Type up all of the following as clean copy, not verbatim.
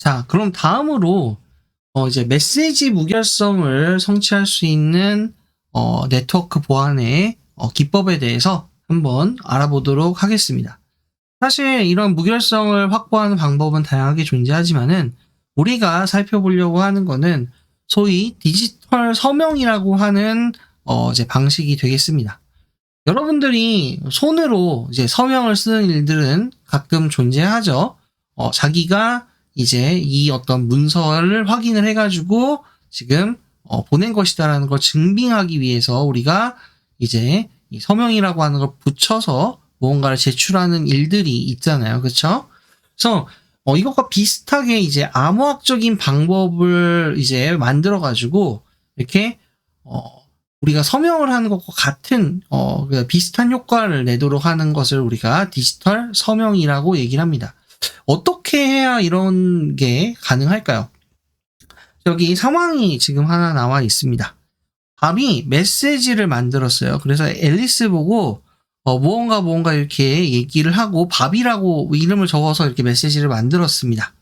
자, 그럼 다음으로 이제 메시지 무결성을 성취할 수 있는 네트워크 보안의 기법에 대해서 한번 알아보도록 하겠습니다. 사실 이런 무결성을 확보하는 방법은 다양하게 존재하지만은 우리가 살펴보려고 하는 거는 소위 디지털 서명이라고 하는 이제 방식이 되겠습니다. 여러분들이 손으로 이제 서명을 쓰는 일들은 가끔 존재하죠. 자기가 이제 이 어떤 문서를 확인을 해가지고 지금 보낸 것이다라는 걸 증빙하기 위해서 우리가 이제 이 서명이라고 하는 걸 붙여서 무언가를 제출하는 일들이 있잖아요. 그렇죠? 그래서 이것과 비슷하게 이제 암호학적인 방법을 이제 만들어 가지고 이렇게 우리가 서명을 하는 것과 같은 비슷한 효과를 내도록 하는 것을 우리가 디지털 서명이라고 얘기를 합니다. 어떻게 해야 이런 게 가능할까요? 여기 상황이 지금 하나 나와 있습니다. 밥이 메시지를 만들었어요. 그래서 앨리스 보고 무언가 이렇게 얘기를 하고 밥이라고 이름을 적어서 이렇게 메시지를 만들었습니다.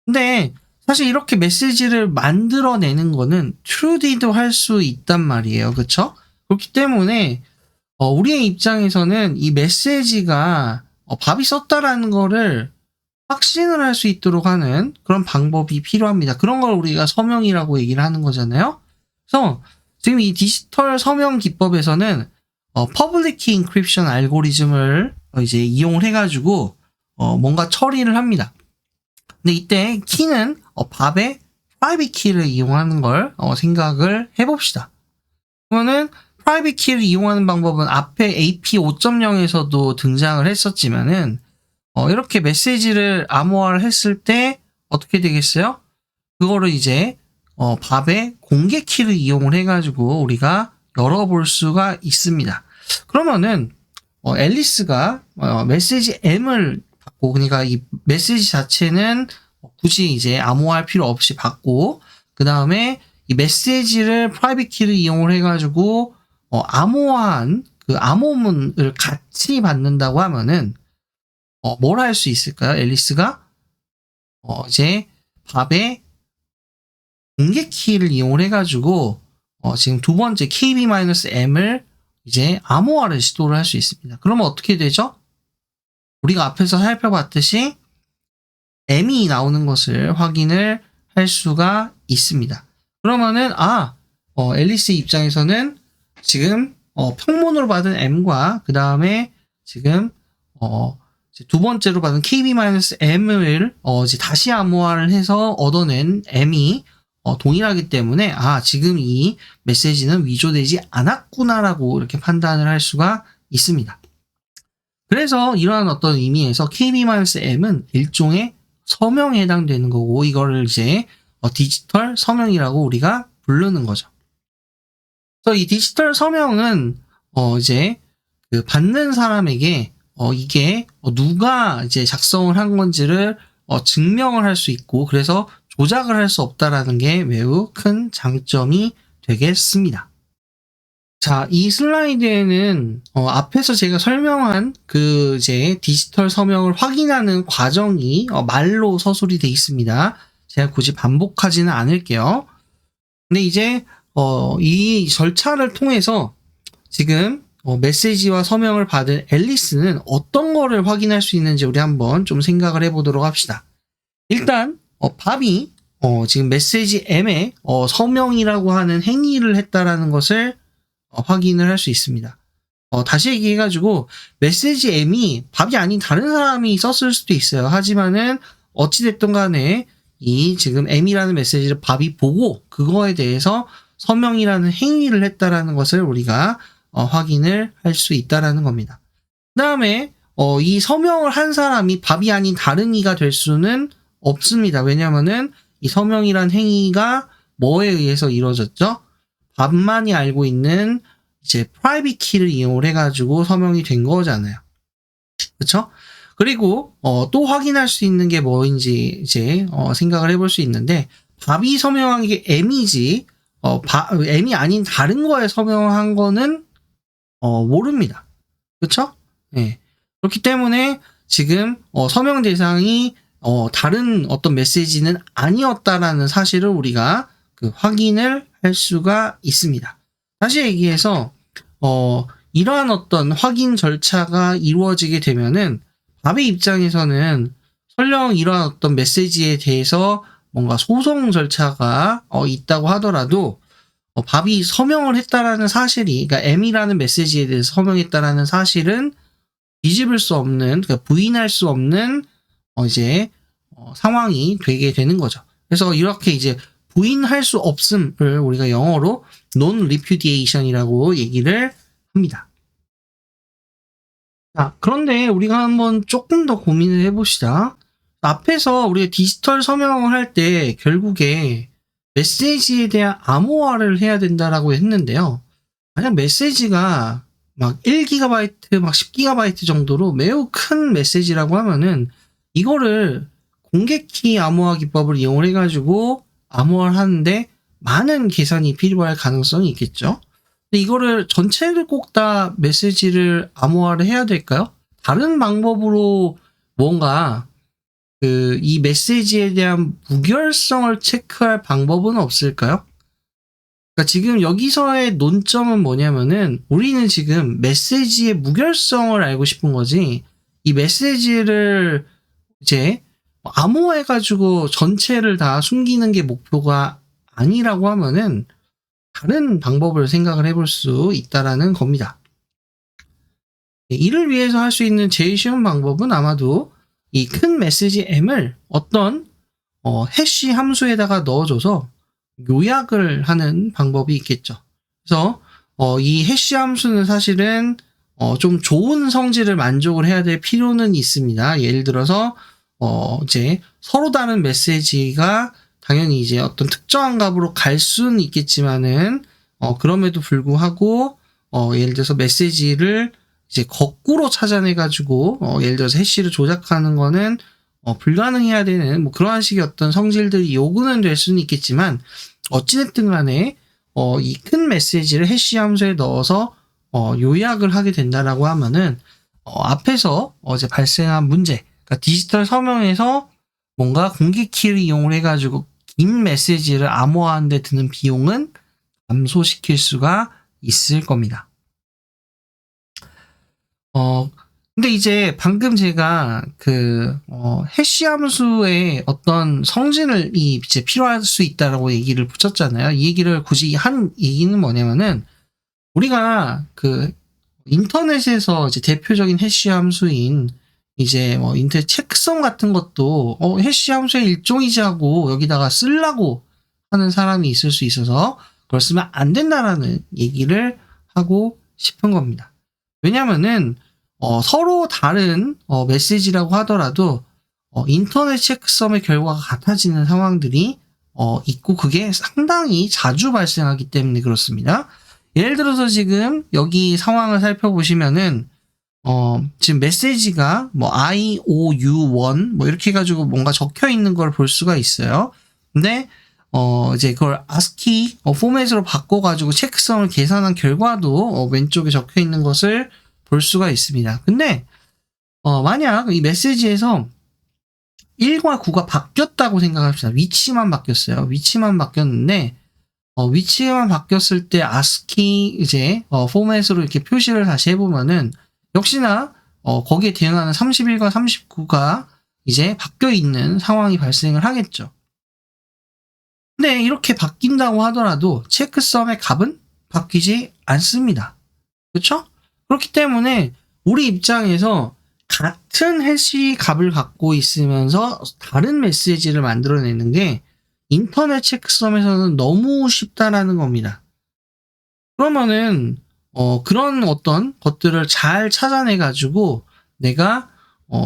근데 사실 이렇게 메시지를 만들어내는 거는 true도 할 수 있단 말이에요. 그렇죠? 그렇기 때문에 우리의 입장에서는 이 메시지가 밥이 썼다라는 거를 확신을 할 수 있도록 하는 그런 방법이 필요합니다. 그런 걸 우리가 서명이라고 얘기를 하는 거잖아요. 그래서 지금 이 디지털 서명 기법에서는 퍼블릭 키 인크립션 알고리즘을 이제 이용을 해가지고 뭔가 처리를 합니다. 근데 이때 키는 밥의 프라이빗 키를 이용하는 걸 생각을 해봅시다. 그러면은 프라이빗 키를 이용하는 방법은 앞에 AP 5.0에서도 등장을 했었지만은 이렇게 메시지를 암호화를 했을 때 어떻게 되겠어요? 그거를 이제 밥의 공개 키를 이용을 해가지고 우리가 열어볼 수가 있습니다. 그러면은 앨리스가 메시지 M을 받고, 그러니까 이 메시지 자체는 굳이 이제 암호화할 필요 없이 받고, 그 다음에 이 메시지를 프라이빗 키를 이용을 해가지고 암호화한 그 암호문을 같이 받는다고 하면은 뭘 할 수 있을까요? 앨리스가 이제 밥의 공개 키를 이용을 해가지고 지금 두 번째 KB-M을 이제 암호화를 시도를 할 수 있습니다. 그러면 어떻게 되죠? 우리가 앞에서 살펴봤듯이 M이 나오는 것을 확인을 할 수가 있습니다. 그러면은 앨리스 입장에서는 지금 평문으로 받은 M과 그 다음에 지금 두 번째로 받은 KB-M을 이제 다시 암호화를 해서 얻어낸 M이 동일하기 때문에 지금 이 메시지는 위조되지 않았구나라고 이렇게 판단을 할 수가 있습니다. 그래서 이러한 어떤 의미에서 KB-M은 일종의 서명에 해당되는 거고, 이거를 이제 디지털 서명이라고 우리가 부르는 거죠. 그래서 이 디지털 서명은 이제 그 받는 사람에게 이게 누가 이제 작성을 한 건지를 증명을 할 수 있고, 그래서 조작을 할 수 없다라는 게 매우 큰 장점이 되겠습니다. 자, 이 슬라이드에는 앞에서 제가 설명한 그 이제 디지털 서명을 확인하는 과정이 말로 서술이 되어 있습니다. 제가 굳이 반복하지는 않을게요. 근데 이제 이 절차를 통해서 지금 메시지와 서명을 받은 앨리스는 어떤 거를 확인할 수 있는지 우리 한번 좀 생각을 해보도록 합시다. 일단 밥이 지금 메시지 M에 서명이라고 하는 행위를 했다라는 것을 확인을 할 수 있습니다. 다시 얘기해가지고 메시지 M이 밥이 아닌 다른 사람이 썼을 수도 있어요. 하지만은 어찌됐든 간에 이 지금 M이라는 메시지를 밥이 보고 그거에 대해서 서명이라는 행위를 했다라는 것을 우리가 확인을 할 수 있다라는 겁니다. 그 다음에 이 서명을 한 사람이 밥이 아닌 다른 이가 될 수는 없습니다. 왜냐면은 이 서명이란 행위가 뭐에 의해서 이루어졌죠? 밥만이 알고 있는 이제 프라이빗 키를 이용을 해가지고 서명이 된 거잖아요. 그렇죠? 그리고 또 확인할 수 있는 게 뭐인지 이제 생각을 해볼 수 있는데, 밥이 서명한 게 M이지 M이 아닌 다른 거에 서명한 거는 모릅니다. 그렇죠? 네. 그렇기 때문에 지금 서명 대상이 다른 어떤 메시지는 아니었다라는 사실을 우리가 확인을 할 수가 있습니다. 다시 얘기해서 이러한 어떤 확인 절차가 이루어지게 되면은 밥의 입장에서는 설령 이러한 어떤 메시지에 대해서 뭔가 소송 절차가 있다고 하더라도 밥이 서명을 했다라는 사실이, 그러니까 M이라는 메시지에 대해서 서명했다라는 사실은 뒤집을 수 없는, 그러니까 부인할 수 없는 상황이 되게 되는 거죠. 그래서 이렇게 이제 부인할 수 없음을 우리가 영어로 non-repudiation이라고 얘기를 합니다. 자, 그런데 우리가 한번 조금 더 고민을 해봅시다. 앞에서 우리가 디지털 서명을 할 때 결국에 메시지에 대한 암호화를 해야 된다라고 했는데요. 만약 메시지가 막 1GB, 막 10GB 정도로 매우 큰 메시지라고 하면은 이거를 공개키 암호화 기법을 이용을 해가지고 암호화를 하는데 많은 계산이 필요할 가능성이 있겠죠. 근데 이거를 전체를 꼭 다 메시지를 암호화를 해야 될까요? 다른 방법으로 뭔가 이 메시지에 대한 무결성을 체크할 방법은 없을까요? 그러니까 지금 여기서의 논점은 뭐냐면은 우리는 지금 메시지의 무결성을 알고 싶은 거지, 이 메시지를 이제 암호화해가지고 전체를 다 숨기는 게 목표가 아니라고 하면은 다른 방법을 생각을 해볼 수 있다라는 겁니다. 이를 위해서 할 수 있는 제일 쉬운 방법은 아마도 이 큰 메시지 M을 어떤 해시 함수에다가 넣어줘서 요약을 하는 방법이 있겠죠. 그래서 이 해시 함수는 사실은 좀 좋은 성질을 만족을 해야 될 필요는 있습니다. 예를 들어서 이제 서로 다른 메시지가 당연히 이제 어떤 특정한 값으로 갈 수는 있겠지만은 그럼에도 불구하고 예를 들어서 메시지를 이제 거꾸로 찾아내가지고 예를 들어서 해시를 조작하는 거는 불가능해야 되는 뭐 그러한 식의 어떤 성질들이 요구는 될 수는 있겠지만, 어찌됐든 간에 이 큰 메시지를 해시 함수에 넣어서 요약을 하게 된다라고 하면은 앞에서 이제 발생한 문제, 그러니까 디지털 서명에서 뭔가 공개 키를 이용을 해가지고 긴 메시지를 암호화하는 데 드는 비용은 감소시킬 수가 있을 겁니다. 근데 이제 방금 제가 해시 함수의 어떤 성질이 이제 필요할 수 있다라고 얘기를 붙였잖아요. 이 얘기를 굳이 한 얘기는 뭐냐면은 우리가 인터넷에서 이제 대표적인 해시 함수인 이제 인터넷 체크성 같은 것도 해시 함수의 일종이지 하고 여기다가 쓰려고 하는 사람이 있을 수 있어서 그걸 쓰면 안 된다라는 얘기를 하고 싶은 겁니다. 왜냐면은 서로 다른 메시지라고 하더라도 인터넷 체크성의 결과가 같아지는 상황들이 있고 그게 상당히 자주 발생하기 때문에 그렇습니다. 예를 들어서 지금 여기 상황을 살펴보시면은 지금 메시지가 IOU1 이렇게 해가지고 뭔가 적혀 있는 걸 볼 수가 있어요. 근데 이제 그걸 ASCII 포맷으로 바꿔가지고 체크성을 계산한 결과도 왼쪽에 적혀 있는 것을 볼 수가 있습니다. 근데 만약 이 메시지에서 1과 9가 바뀌었다고 생각합시다. 위치만 바뀌었어요. 위치만 바뀌었는데 위치만 바뀌었을 때 ASCII 이제 포맷으로 이렇게 표시를 다시 해보면은 역시나 거기에 대응하는 31과 39가 이제 바뀌어 있는 상황이 발생을 하겠죠. 근데 이렇게 바뀐다고 하더라도 체크썸의 값은 바뀌지 않습니다. 그렇죠? 그렇기 때문에 우리 입장에서 같은 해시 값을 갖고 있으면서 다른 메시지를 만들어내는 게 인터넷 체크썸에서는 너무 쉽다라는 겁니다. 그러면은 그런 어떤 것들을 잘 찾아내가지고 내가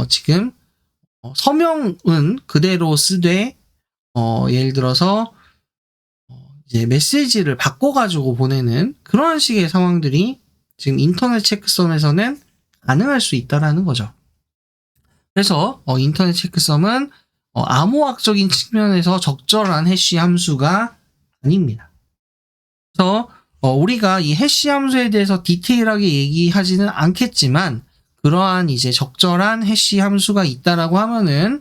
지금 서명은 그대로 쓰되 예를 들어서 이제 메시지를 바꿔가지고 보내는 그런 식의 상황들이 지금 인터넷 체크썸에서는 가능할 수 있다라는 거죠. 그래서 인터넷 체크썸은 암호학적인 측면에서 적절한 해시 함수가 아닙니다. 그래서 우리가 이 해시 함수에 대해서 디테일하게 얘기하지는 않겠지만 그러한 이제 적절한 해시 함수가 있다라고 하면은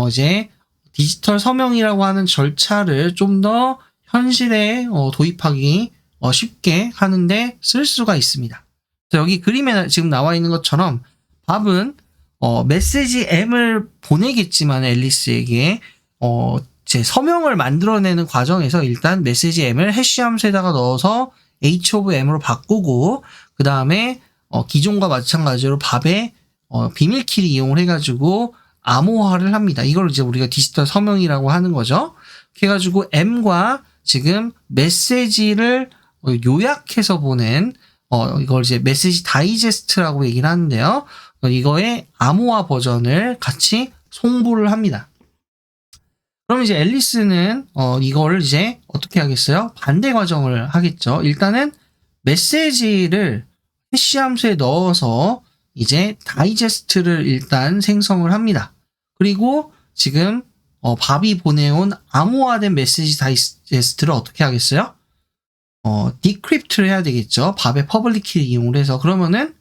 이제 디지털 서명이라고 하는 절차를 좀 더 현실에 도입하기 쉽게 하는데 쓸 수가 있습니다. 그래서 여기 그림에 지금 나와 있는 것처럼 밥은 메시지 M을 보내겠지만 앨리스에게 제 서명을 만들어내는 과정에서 일단 메시지 M을 해시 함수에다가 넣어서 H of M으로 바꾸고 그 다음에 기존과 마찬가지로 밥의 비밀키를 이용을 해가지고 암호화를 합니다. 이걸 이제 우리가 디지털 서명이라고 하는 거죠. 그래가지고 M과 지금 메시지를 요약해서 보낸 이걸 이제 메시지 다이제스트라고 얘기를 하는데요. 이거의 암호화 버전을 같이 송부를 합니다. 그럼 이제 앨리스는 이거를 이제 어떻게 하겠어요? 반대 과정을 하겠죠. 일단은 메시지를 해시 함수에 넣어서 이제 다이제스트를 일단 생성을 합니다. 그리고 지금 밥이 보내온 암호화된 메시지 다이제스트를 어떻게 하겠어요? 디크립트를 해야 되겠죠. 밥의 퍼블릭 키를 이용을 해서. 그러면은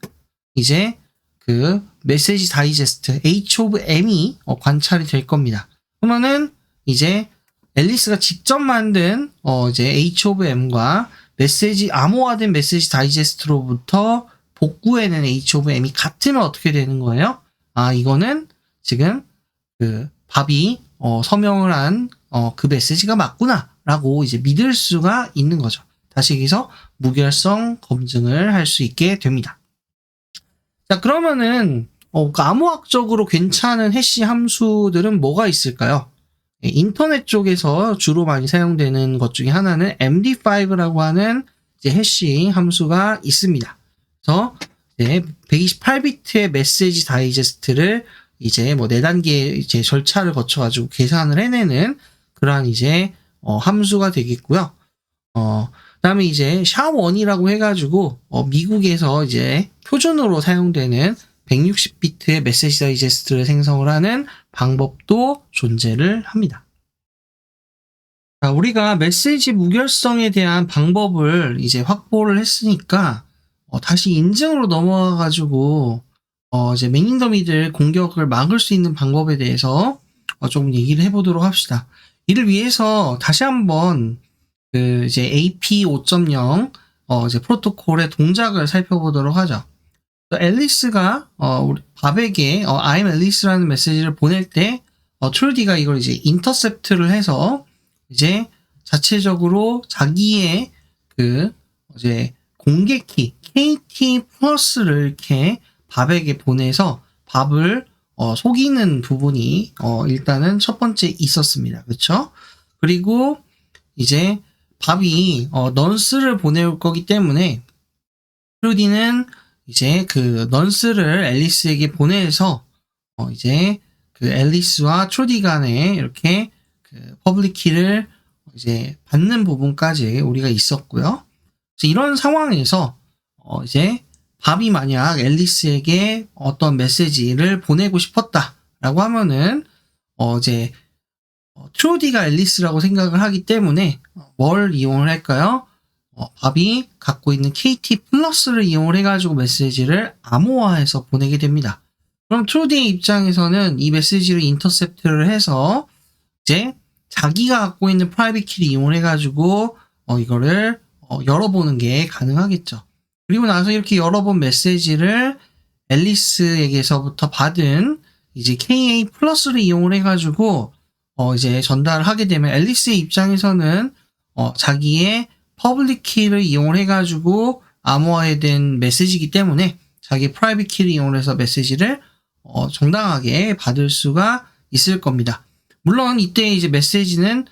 이제 그 메시지 다이제스트 H of M이 관찰이 될 겁니다. 그러면은 이제 앨리스가 직접 만든 이제 H of M과 메시지 암호화된 메시지 다이제스트로부터 복구해낸 H of M이 같으면 어떻게 되는 거예요? 이거는 지금 그 밥이 서명을 한 그 메시지가 맞구나라고 이제 믿을 수가 있는 거죠. 다시 여기서 무결성 검증을 할 수 있게 됩니다. 자, 그러면은 암호학적으로 괜찮은 해시 함수들은 뭐가 있을까요? 인터넷 쪽에서 주로 많이 사용되는 것 중에 하나는 MD5라고 하는 이제 해시 함수가 있습니다. 그래서 이제 128비트의 메시지 다이제스트를 이제 뭐 4단계 이제 절차를 거쳐가지고 계산을 해내는 그러한 이제 함수가 되겠고요. 그다음에 이제 샤1이라고 해가지고 미국에서 이제 표준으로 사용되는 160비트의 메시지 다이제스트를 생성을 하는 방법도 존재를 합니다. 자, 우리가 메시지 무결성에 대한 방법을 이제 확보를 했으니까 다시 인증으로 넘어가가지고 이제 맨인더미들 공격을 막을 수 있는 방법에 대해서 조금 얘기를 해보도록 합시다. 이를 위해서 다시 한번 그 이제 AP 5.0 이제 프로토콜의 동작을 살펴보도록 하죠. 앨리스가 우리 밥에게 I'm Alice라는 메시지를 보낼 때 트루디가 이걸 이제 인터셉트를 해서 이제 자체적으로 자기의 그 이제 공개키 KT 플러스를 이렇게 밥에게 보내서 밥을 속이는 부분이 일단은 첫 번째 있었습니다. 그렇죠? 그리고 이제 밥이 넌스를 보내올 거기 때문에 트루디는 이제 그 넌스를 앨리스에게 보내서 이제 그 앨리스와 트루디 간에 이렇게 그 퍼블릭 키를 이제 받는 부분까지 우리가 있었고요. 그래서 이런 상황에서 이제 밥이 만약 앨리스에게 어떤 메시지를 보내고 싶었다라고 하면은 이제 트루디가 앨리스라고 생각을 하기 때문에 뭘 이용을 할까요? 밥이 갖고 있는 KT 플러스를 이용을 해가지고 메시지를 암호화해서 보내게 됩니다. 그럼 트루디의 입장에서는 이 메시지를 인터셉트를 해서 이제 자기가 갖고 있는 프라이빗 키를 이용을 해가지고 이거를 열어보는 게 가능하겠죠. 그리고 나서 이렇게 열어본 메시지를 앨리스에게서부터 받은 이제 KA 플러스를 이용을 해가지고 이제 전달을 하게 되면 앨리스의 입장에서는 자기의 퍼블릭 키를 이용을 해가지고 암호화된 메시지이기 때문에 자기 프라이빗 키를 이용해서 메시지를 정당하게 받을 수가 있을 겁니다. 물론 이때 이제 메시지는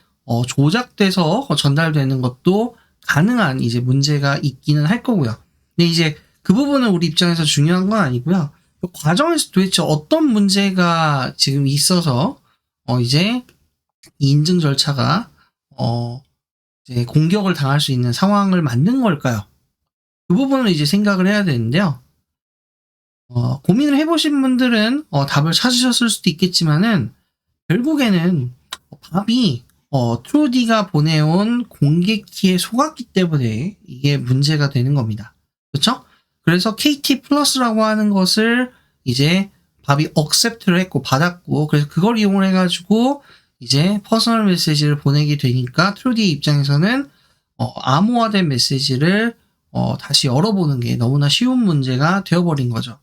조작돼서 전달되는 것도 가능한 이제 문제가 있기는 할 거고요. 근데 이제 그 부분은 우리 입장에서 중요한 건 아니고요. 그 과정에서 도대체 어떤 문제가 지금 있어서 이제 이 인증 절차가 이제 공격을 당할 수 있는 상황을 만든 걸까요? 그 부분을 이제 생각을 해야 되는데요. 고민을 해보신 분들은 답을 찾으셨을 수도 있겠지만은 결국에는 밥이 트루디가 보내온 공개키에 속았기 때문에 이게 문제가 되는 겁니다. 그렇죠? 그래서 KT 플러스라고 하는 것을 이제 밥이 accept를 했고 받았고, 그래서 그걸 이용을 해가지고 이제 퍼스널 메시지를 보내게 되니까 트루디의 입장에서는 암호화된 메시지를 다시 열어보는 게 너무나 쉬운 문제가 되어버린 거죠.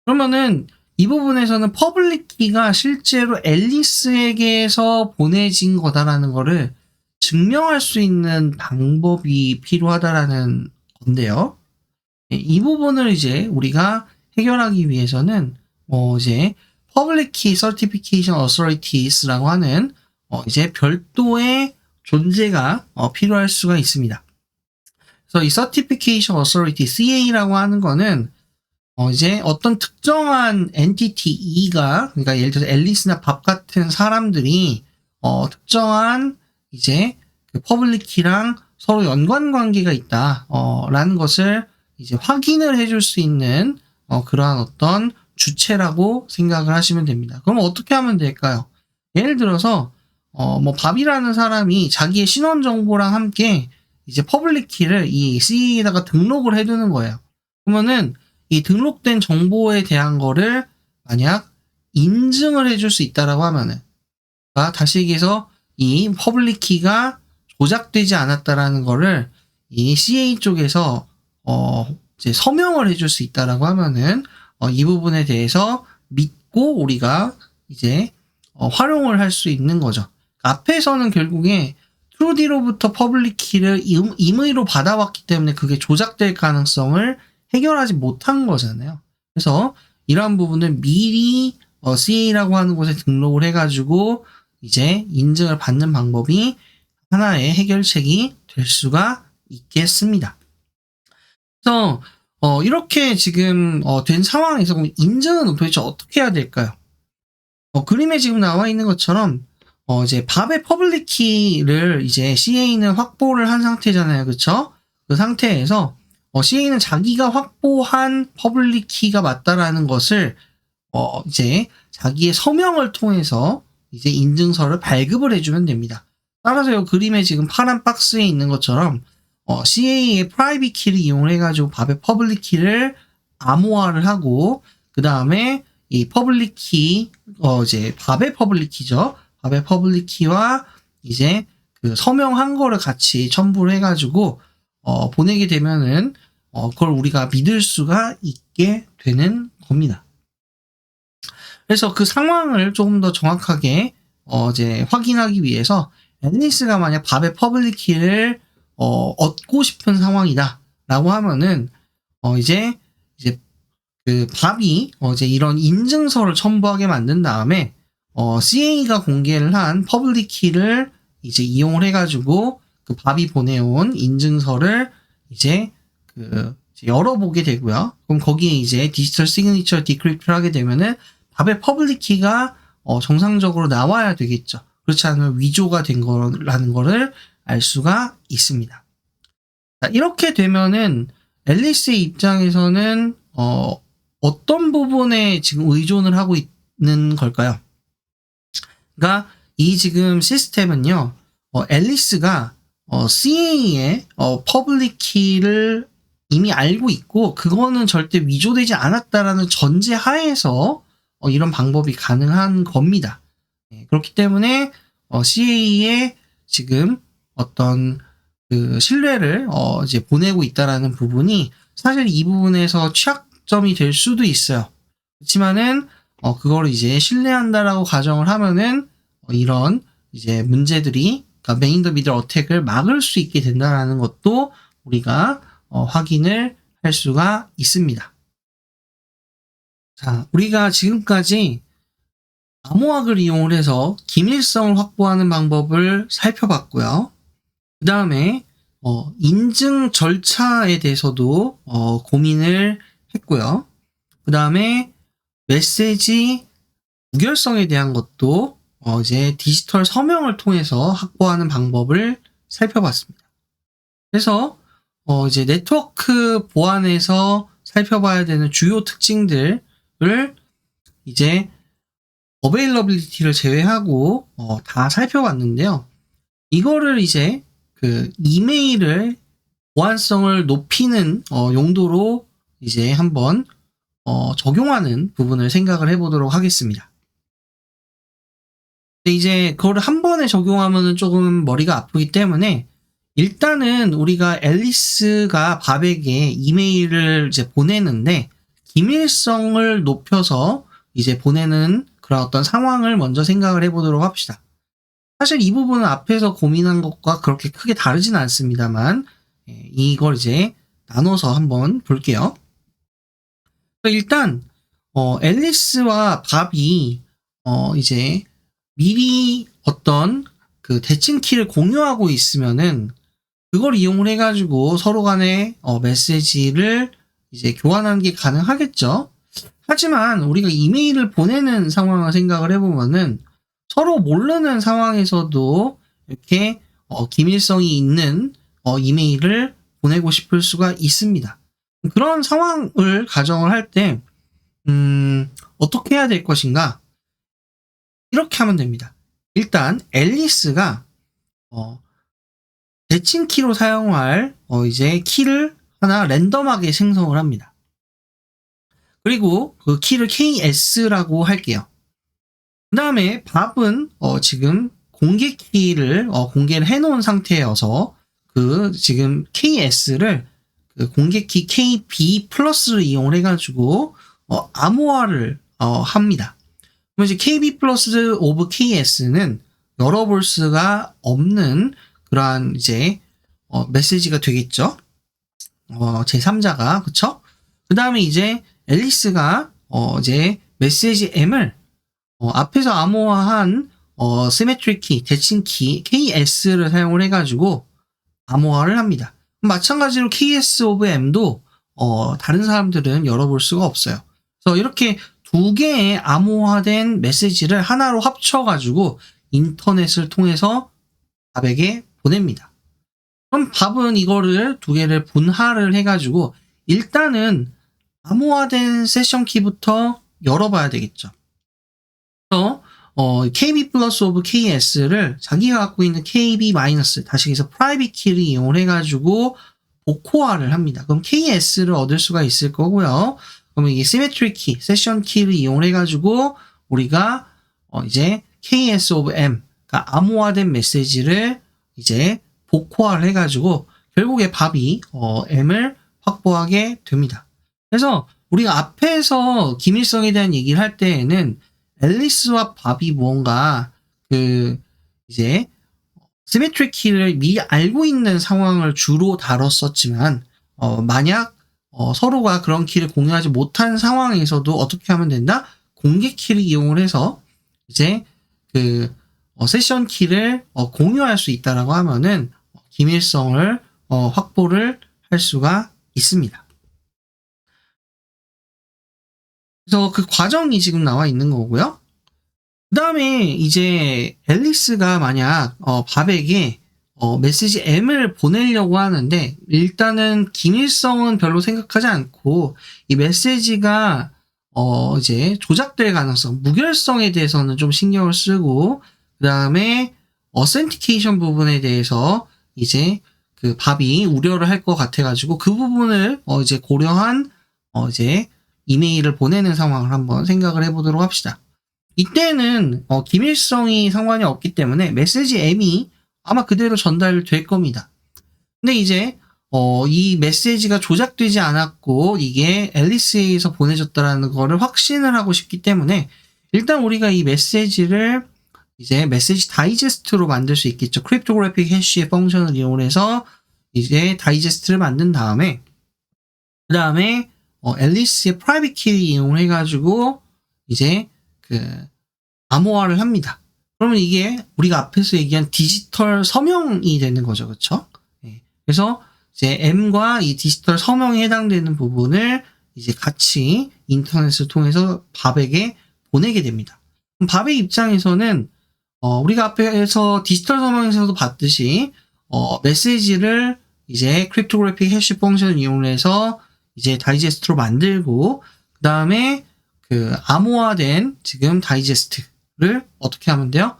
그러면은 이 부분에서는 퍼블릭 키가 실제로 앨리스에게서 보내진 거다라는 거를 증명할 수 있는 방법이 필요하다라는 건데요. 이 부분을 이제 우리가 해결하기 위해서는 이제 Public Key Certification Authoritties라고 하는 이제 별도의 존재가 필요할 수가 있습니다. 그래서 이 Certification Authority CA라고 하는 거는 이제 어떤 특정한 엔티티 E가, 그러니까 예를 들어서 앨리스나 밥 같은 사람들이 특정한 이제 그 퍼블릭 키랑 서로 연관 관계가 있다 라는 것을 이제 확인을 해줄 수 있는 그러한 어떤 주체라고 생각을 하시면 됩니다. 그럼 어떻게 하면 될까요? 예를 들어서 뭐 밥이라는 사람이 자기의 신원 정보랑 함께 이제 퍼블릭 키를 이 CA에다가 등록을 해두는 거예요. 그러면은 이 등록된 정보에 대한 거를 만약 인증을 해줄 수 있다라고 하면은, 그러니까 다시 얘기해서 이 퍼블릭 키가 조작되지 않았다라는 거를 이 CA 쪽에서 이제 서명을 해줄 수 있다라고 하면은 이 부분에 대해서 믿고 우리가 이제 활용을 할 수 있는 거죠. 앞에서는 결국에 트루디로부터 퍼블릭 키를 임의로 받아왔기 때문에 그게 조작될 가능성을 해결하지 못한 거잖아요. 그래서 이러한 부분을 미리 CA라고 하는 곳에 등록을 해가지고 이제 인증을 받는 방법이 하나의 해결책이 될 수가 있겠습니다. 그래서 이렇게 지금 된 상황에서 그럼 인증은 도대체 어떻게 해야 될까요? 그림에 지금 나와 있는 것처럼 이제 밥의 퍼블릭 키를 이제 CA는 확보를 한 상태잖아요. 그쵸? 그 상태에서 CA는 자기가 확보한 퍼블릭 키가 맞다라는 것을 이제 자기의 서명을 통해서 이제 인증서를 발급을 해주면 됩니다. 따라서 이 그림에 지금 파란 박스에 있는 것처럼 CA의 프라이빗 키를 이용을 해가지고 밥의 퍼블릭 키를 암호화를 하고, 그 다음에 이 퍼블릭 키, 이제 밥의 퍼블릭 키죠. 밥의 퍼블릭 키와 이제 그 서명한 거를 같이 첨부를 해가지고 보내게 되면은 그걸 우리가 믿을 수가 있게 되는 겁니다. 그래서 그 상황을 조금 더 정확하게 이제 확인하기 위해서 앨리스가 만약 밥의 퍼블릭 키를 얻고 싶은 상황이다 라고 하면은 이제 그 밥이 이제 이런 인증서를 첨부하게 만든 다음에 CA가 공개를 한 퍼블릭 키를 이제 이용을 해가지고 그 밥이 보내온 인증서를 이제 열어보게 되고요. 그럼 거기에 이제 디지털 시그니처 디크립트를 하게 되면은 밥의 퍼블릭 키가 정상적으로 나와야 되겠죠. 그렇지 않으면 위조가 된 거라는 거를 알 수가 있습니다. 자, 이렇게 되면은 앨리스의 입장에서는 어떤 부분에 지금 의존을 하고 있는 걸까요? 그러니까 이 지금 시스템은요, 앨리스가 CA의 퍼블릭 키를 이미 알고 있고 그거는 절대 위조되지 않았다라는 전제 하에서 이런 방법이 가능한 겁니다. 그렇기 때문에 CA의 지금 어떤 그 신뢰를 이제 보내고 있다라는 부분이 사실 이 부분에서 취약점이 될 수도 있어요. 그렇지만은 그거를 이제 신뢰한다라고 가정을 하면은 이런 이제 문제들이, 그러니까 메인 더 미들 어택을 막을 수 있게 된다라는 것도 우리가 확인을 할 수가 있습니다. 자, 우리가 지금까지 암호학을 이용을 해서 기밀성을 확보하는 방법을 살펴봤고요. 그 다음에 인증 절차에 대해서도 고민을 했고요. 그 다음에 메시지 무결성에 대한 것도 이제 디지털 서명을 통해서 확보하는 방법을 살펴봤습니다. 그래서 이제 네트워크 보안에서 살펴봐야 되는 주요 특징들을 이제 어베일러빌리티를 제외하고 다 살펴봤는데요. 이거를 이제 그 이메일을 보안성을 높이는 용도로 이제 한번 적용하는 부분을 생각을 해보도록 하겠습니다. 근데 이제 그거를 한 번에 적용하면은 조금 머리가 아프기 때문에 일단은 우리가 앨리스가 밥에게 이메일을 이제 보내는데 기밀성을 높여서 이제 보내는 그런 어떤 상황을 먼저 생각을 해보도록 합시다. 사실 이 부분은 앞에서 고민한 것과 그렇게 크게 다르진 않습니다만 이걸 이제 나눠서 한번 볼게요. 일단 앨리스와 밥이 이제 미리 어떤 그 대칭 키를 공유하고 있으면은 그걸 이용을 해가지고 서로 간에 메시지를 이제 교환하는 게 가능하겠죠. 하지만 우리가 이메일을 보내는 상황을 생각을 해보면은 서로 모르는 상황에서도 이렇게 기밀성이 있는 이메일을 보내고 싶을 수가 있습니다. 그런 상황을 가정을 할 때 어떻게 해야 될 것인가? 이렇게 하면 됩니다. 일단 앨리스가 대칭 키로 사용할 이제 키를 하나 랜덤하게 생성을 합니다. 그리고 그 키를 KS라고 할게요. 그 다음에 밥은 지금 공개 키를 공개를 해놓은 상태여서 그 지금 KS를 그 공개 키 KB 플러스를 이용을 해가지고 암호화를 합니다. 그럼 이제 KB 플러스 오브 KS는 열어볼 수가 없는 그러한 이제 메시지가 되겠죠. 제3자가 그쵸? 그 다음에 이제 앨리스가 이제 메시지 M을 앞에서 암호화한 시메트릭 키, 대칭 키 KS를 사용을 해가지고 암호화를 합니다. 마찬가지로 KS 오브 M도 다른 사람들은 열어볼 수가 없어요. 그래서 이렇게 두 개의 암호화된 메시지를 하나로 합쳐가지고 인터넷을 통해서 밥에게 보냅니다. 그럼 밥은 이거를 두 개를 분할을 해가지고 일단은 암호화된 세션 키부터 열어봐야 되겠죠. 그래서 KB 플러스 오브 KS를 자기가 갖고 있는 KB 마이너스 다시 해서 프라이빗 키를 이용을 해가지고 복호화를 합니다. 그럼 KS를 얻을 수가 있을 거고요. 그러면 이게 시메트릭 키, 세션 키를 이용을 해가지고 우리가 이제 KS 오브 M, 그러니까 암호화된 메시지를 이제 복호화를 해가지고 결국에 밥이 M을 확보하게 됩니다. 그래서 우리가 앞에서 기밀성에 대한 얘기를 할 때에는 앨리스와 밥이 뭔가 그 이제 시메트릭 키를 미리 알고 있는 상황을 주로 다뤘었지만 만약 서로가 그런 키를 공유하지 못한 상황에서도 어떻게 하면 된다? 공개 키를 이용을 해서 이제 그 세션 키를 공유할 수 있다라고 하면은 기밀성을 확보를 할 수가 있습니다. 그래서 그 과정이 지금 나와 있는 거고요. 그 다음에 이제 앨리스가 만약 밥에게 메시지 M을 보내려고 하는데 일단은 기밀성은 별로 생각하지 않고 이 메시지가 이제 조작될 가능성, 무결성에 대해서는 좀 신경을 쓰고 그 다음에 어센티케이션 부분에 대해서 이제 그 밥이 우려를 할 것 같아가지고 그 부분을 이제 고려한 이제 이메일을 보내는 상황을 한번 생각을 해보도록 합시다. 이때는 기밀성이 상관이 없기 때문에 메시지 M이 아마 그대로 전달될 겁니다. 근데 이제 이 메시지가 조작되지 않았고 이게 앨리스에서 보내졌다라는 거를 확신을 하고 싶기 때문에 일단 우리가 이 메시지를 이제 메시지 다이제스트로 만들 수 있겠죠. 크립토그래픽 해시의 펑션을 이용해서 이제 다이제스트를 만든 다음에 그 다음에 앨리스의 프라이빗 키를 이용해가지고 이제 그 암호화를 합니다. 그러면 이게 우리가 앞에서 얘기한 디지털 서명이 되는 거죠, 그렇죠? 네. 그래서 이제 M과 이 디지털 서명에 해당되는 부분을 이제 같이 인터넷을 통해서 밥에게 보내게 됩니다. 그럼 밥의 입장에서는 우리가 앞에서 디지털 서명에서도 봤듯이 메시지를 이제 크립토그래픽 해시 펑션을 이용해서 이제 다이제스트로 만들고 그 다음에 그 암호화된 지금 다이제스트를 어떻게 하면 돼요?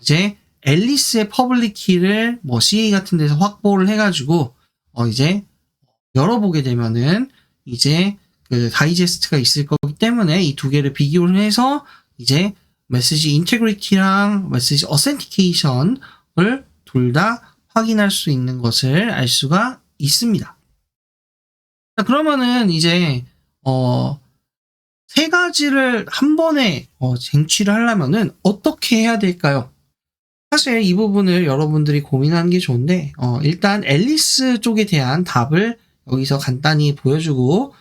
이제 앨리스의 퍼블릭 키를 뭐 CA 같은 데서 확보를 해가지고 이제 열어보게 되면은 이제 그 다이제스트가 있을 거기 때문에 이 두 개를 비교를 해서 이제 메시지 인테그리티랑 메시지 어센티케이션을 둘 다 확인할 수 있는 것을 알 수가 있습니다. 자, 그러면은 이제 세 가지를 한 번에 쟁취를 하려면은 어떻게 해야 될까요? 사실 이 부분을 여러분들이 고민하는 게 좋은데 일단 앨리스 쪽에 대한 답을 여기서 간단히 보여주고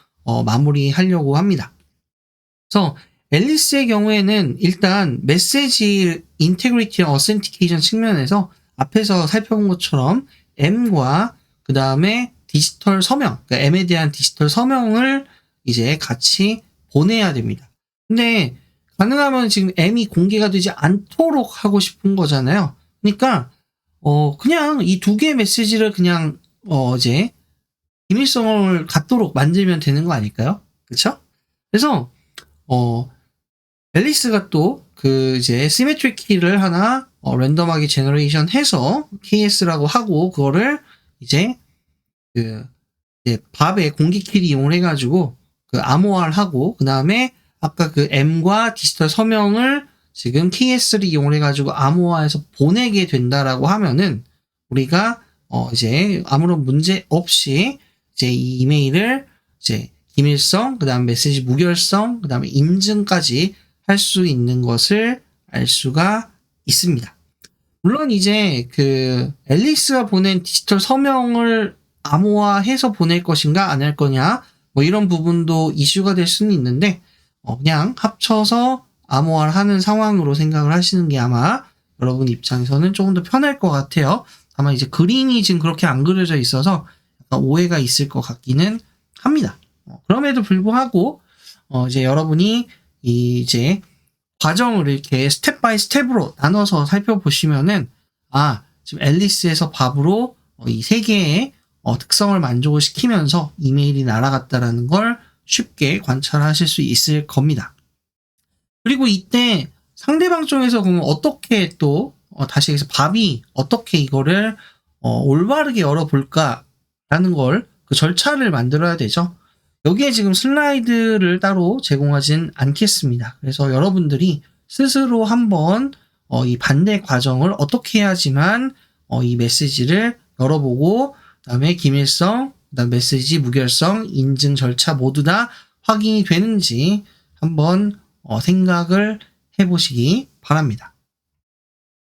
마무리하려고 합니다. 그래서 앨리스의 경우에는 일단 메시지 인테그리티 어센티케이션 측면에서 앞에서 살펴본 것처럼 M과 그 다음에 디지털 서명, 그러니까 M에 대한 디지털 서명을 이제 같이 보내야 됩니다. 근데 가능하면 지금 M이 공개가 되지 않도록 하고 싶은 거잖아요. 그러니까 그냥 이 두 개의 메시지를 그냥 이제 기밀성을 갖도록 만들면 되는 거 아닐까요? 그렇죠? 그래서 앨리스가 또 그 이제 시메트릭 키를 하나 랜덤하게 제너레이션 해서 KS라고 하고 그거를 이제 그 이제 밥의 공기 키를 이용을 해가지고 그 암호화를 하고 그 다음에 아까 그 M과 디지털 서명을 지금 KS를 이용을 해가지고 암호화해서 보내게 된다라고 하면은 우리가 이제 아무런 문제 없이 이제 이 이메일을 이제 기밀성, 그 다음 메시지 무결성, 그 다음에 인증까지 할 수 있는 것을 알 수가 있습니다. 물론 이제 그 앨리스가 보낸 디지털 서명을 암호화해서 보낼 것인가 안 할 거냐 뭐 이런 부분도 이슈가 될 수는 있는데 그냥 합쳐서 암호화를 하는 상황으로 생각을 하시는 게 아마 여러분 입장에서는 조금 더 편할 것 같아요. 다만 이제 그림이 지금 그렇게 안 그려져 있어서 약간 오해가 있을 것 같기는 합니다. 그럼에도 불구하고 이제 여러분이 이제 과정을 이렇게 스텝 바이 스텝으로 나눠서 살펴보시면은 지금 앨리스에서 밥으로 이 세 개의 특성을 만족을 시키면서 이메일이 날아갔다라는 걸 쉽게 관찰하실 수 있을 겁니다. 그리고 이때 상대방 쪽에서 그러면 어떻게 또 다시 여기서 밥이 어떻게 이거를 올바르게 열어볼까라는 걸 그 절차를 만들어야 되죠. 여기에 지금 슬라이드를 따로 제공하진 않겠습니다. 그래서 여러분들이 스스로 한번 이 반대 과정을 어떻게 해야지만 이 메시지를 열어보고 그다음에 기밀성, 그다음 메시지 무결성, 인증 절차 모두 다 확인이 되는지 한번 생각을 해보시기 바랍니다.